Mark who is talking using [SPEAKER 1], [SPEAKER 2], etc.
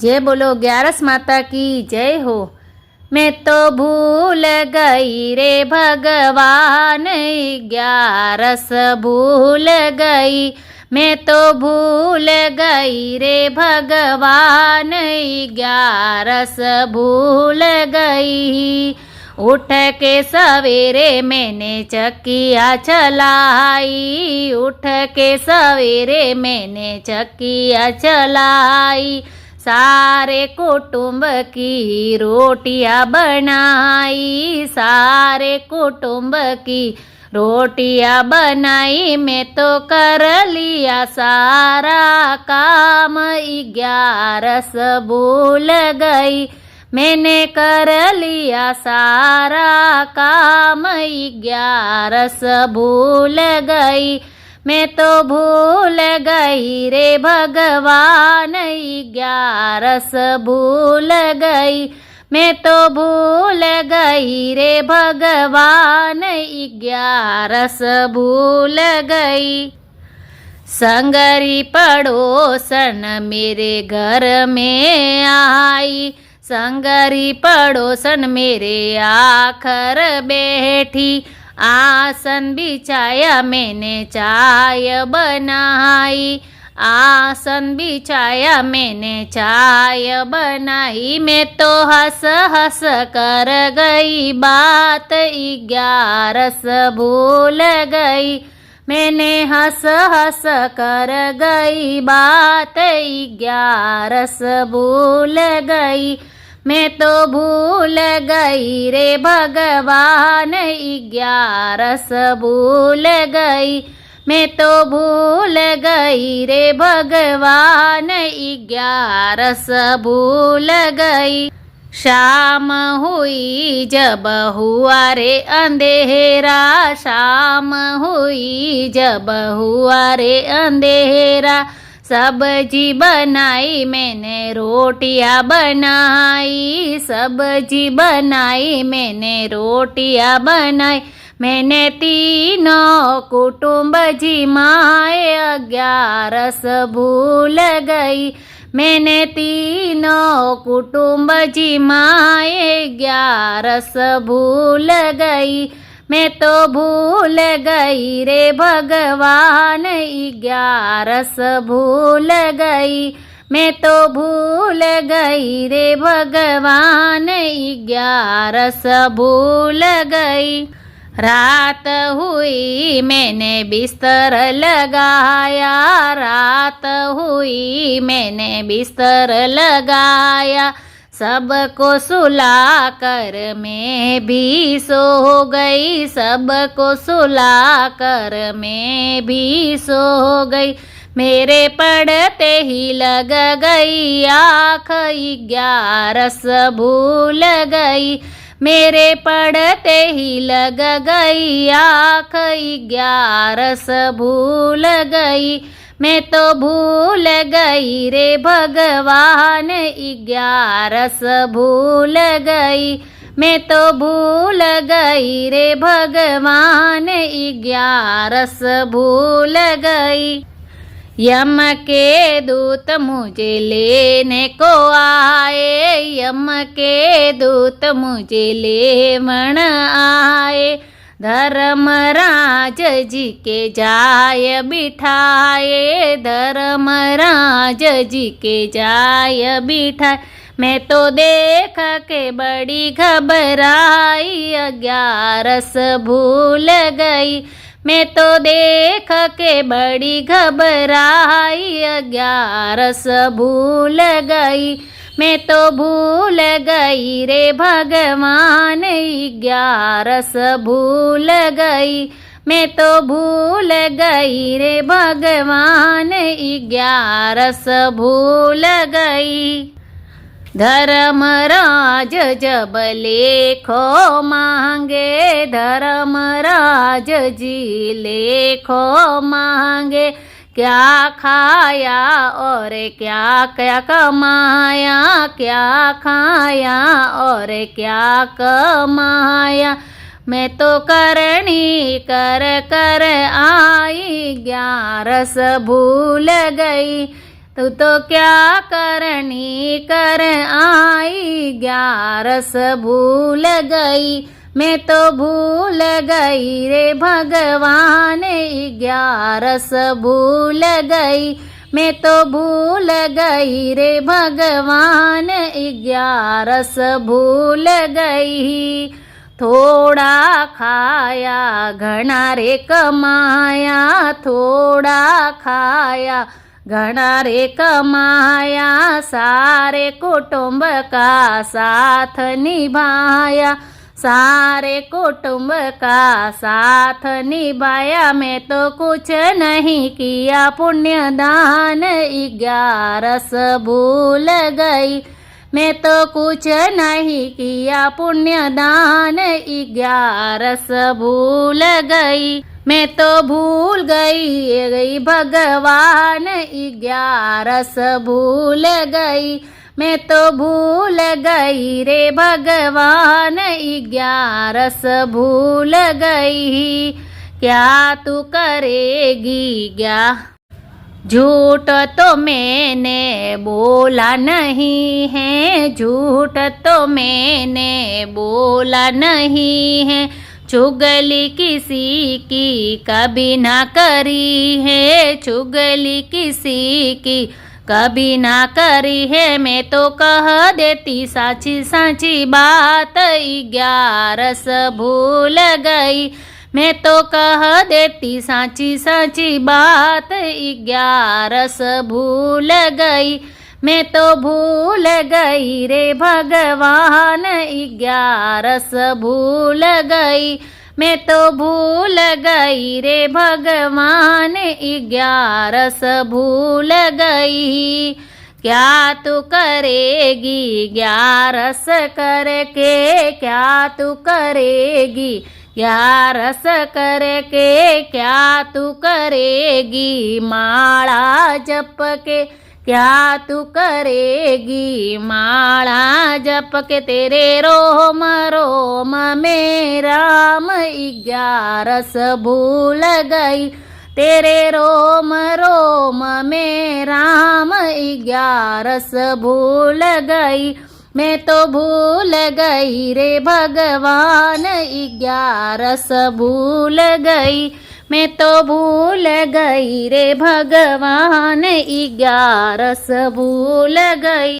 [SPEAKER 1] जय बोलो 11 माता की जय हो। मैं तो भूल गई रे भगवान 11 भूल गई। मैं तो भूल गई रे भगवान 11 भूल गई। उठ के सवेरे मैंने चक्किया चलाई। उठ के सवेरे मैंने चक्किया चलाई। सारे कुटुंब की रोटियां बनाई। सारे कुटुंब की रोटियां बनाई। मैं तो कर लिया सारा काम 11 भूल गई। मैंने कर लिया सारा काम 11 भूल गई। मैं तो भूल गई रे भगवान 11 भूल गई। मैं तो भूल गई रे भगवान 11 भूल गई। संगरी पड़ोसन मेरे घर में आई। संगरी पड़ोसन मेरे आखर बैठी। आसन बिछाया मैंने चाय बनाई। आसन बिछाया मैंने चाय बनाई। मैं तो हंस हंस कर गई बात 11 भूल गई। मैंने हंस हंस कर गई बात 11 भूल गई। मैं तो भूल गई रे भगवान 11 भूल गई। मैं तो भूल गई रे भगवान 11 भूल गई। शाम हुई जब हुआ रे अंधेरा। शाम हुई जब हुआ रे अंधेरा। सब्जी बनाई मैंने रोटियां बनाई। सब्जी बनाई मैंने रोटियां बनाई। मैंने तीनों कुटुंब जिमाए 11 भूल गई। मैंने तीनों कुटुंब जिमाए 11 भूल गई। मैं तो भूल गई रे भगवान 11 भूल गई। मैं तो भूल गई रे भगवान 11 भूल गई। रात हुई मैंने बिस्तर लगाया। रात हुई मैंने बिस्तर लगाया। सबको सुला कर मैं भी सो गई। सबको सुला कर मैं भी सो गई। मेरे पढ़ते ही लग गई आँख 11 भूल गई। मेरे पढ़ते ही लग गई आँख 11 भूल गई। मैं तो भूल गई रे भगवान 11 भूल गई। मैं तो भूल गई रे भगवान 11 भूल गई। यम के दूत मुझे लेने को आए। यम के दूत मुझे लेवन आए। धर्मराज जी के जाय बिठाए। धर्मराज जी के जाय बिठाए। मैं तो देख के बड़ी घबराई 11 भूल गई। मैं तो देख के बड़ी घबराई 11 भूल गई। मैं तो भूल गई रे भगवान 11 भूल गई। मैं तो भूल गई रे भगवान 11 भूल गई। धर्मराज जब लेखो मांगे। धर्मराज जी लेखो मांगे। क्या खाया और क्या क्या कमाया। क्या खाया और क्या कमाया। मैं तो करनी कर कर आई 11 भूल गई। तू तो क्या करनी कर आई, 11 भूल गई मैं तो भूल गई रे भगवान, 11 भूल गई मैं तो भूल गई रे भगवान, 11 भूल गई। थोड़ा खाया घना रे कमाया, थोड़ा खाया घना रे कमाया, सारे कुटुंब का साथ निभाया, सारे कुटुंब का साथ निभाया। मैं तो कुछ नहीं किया पुण्य दान, 11 भूल गई मैं तो कुछ नहीं किया पुण्य दान, 11 भूल गई मैं तो भूल गई भगवान, 11 भूल गई मैं तो भूल गई रे भगवान, 11 भूल गई। क्या तू करेगी क्या? झूठ तो मैंने बोला नहीं है, झूठ तो मैंने बोला नहीं है, चुगली किसी की कभी ना करी है, चुगली किसी की कभी ना करी है। मैं तो कह देती साची साची बात, 11 भूल गई मैं तो कह देती साची साची बात, 11 भूल गई मैं तो भूल गई रे भगवान, 11 भूल गई मैं तो भूल गई रे भगवान, 11 भूल गई। क्या तू करेगी 11 करके, क्या तू करेगी 11 करके, क्या तू करेगी माला जप के, क्या तू करेगी माला जप के, तेरे रोम रोम में राम, 11 भूल गई तेरे रोम रोम में राम, 11 भूल गई मैं तो भूल गई रे भगवान, 11 भूल गई मैं तो भूल गई रे भगवान, 11 भूल गई।